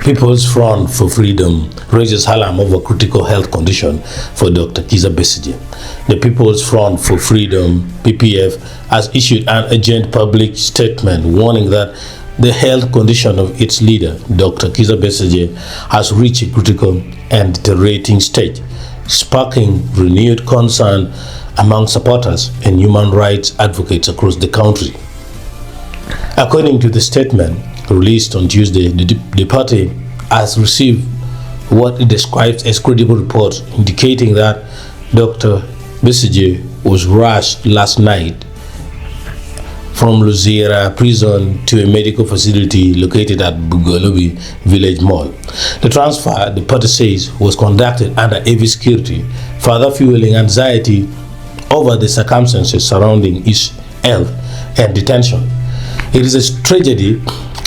People's Front for Freedom raises alarm over critical health condition for Dr. Kizza Besigye. The People's Front for Freedom, PPF, has issued an urgent public statement warning that the health condition of its leader, Dr. Kizza Besigye, has reached a critical and deteriorating stage, sparking renewed concern among supporters and human rights advocates across the country. According to the statement released on Tuesday, the party has received what it describes as credible reports indicating that Dr. Besigye was rushed last night from Luzira prison to a medical facility located at Bagulu Village Mall. The transfer, the party says, was conducted under heavy security, further fueling anxiety over the circumstances surrounding his health and detention. It is a tragedy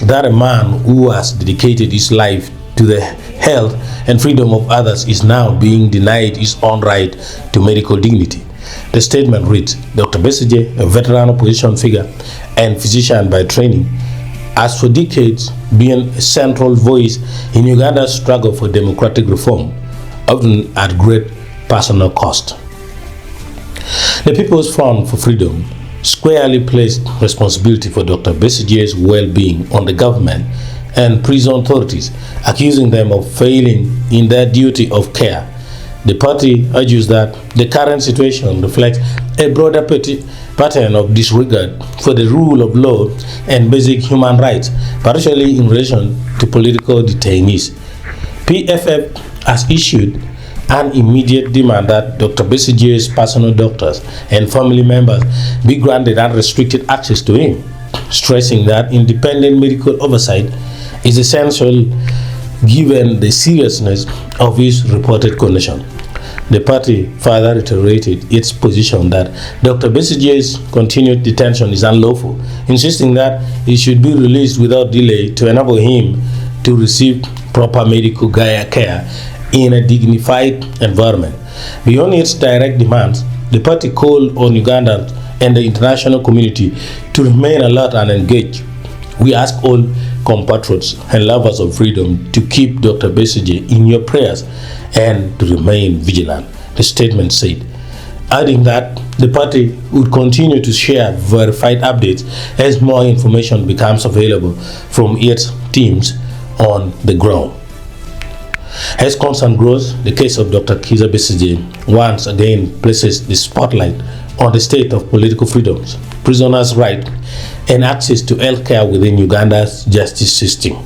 that a man who has dedicated his life to the health and freedom of others is now being denied his own right to medical dignity. The statement reads, Dr. Besigye, a veteran opposition figure and physician by training, has for decades been a central voice in Uganda's struggle for democratic reform, often at great personal cost. The People's Front for Freedom squarely placed responsibility for Dr. Besigye's well-being on the government and prison authorities, accusing them of failing in their duty of care. The party argues that the current situation reflects a broader pattern of disregard for the rule of law and basic human rights, particularly in relation to political detainees. PFF has issued an immediate demand that Dr. Besigye's personal doctors and family members be granted unrestricted access to him, stressing that independent medical oversight is essential given the seriousness of his reported condition. The party further reiterated its position that Dr. Besigye's continued detention is unlawful, insisting that he should be released without delay to enable him to receive proper medical care in a dignified environment. Beyond its direct demands, the party called on Uganda and the international community to remain alert and engaged. We ask all compatriots and lovers of freedom to keep Dr. Besigye in your prayers and to remain vigilant, the statement said, adding that the party would continue to share verified updates as more information becomes available from its teams on the ground. As concern grows, the case of Dr. Kizza Besigye once again places the spotlight on the state of political freedoms, prisoners' rights, and access to health care within Uganda's justice system.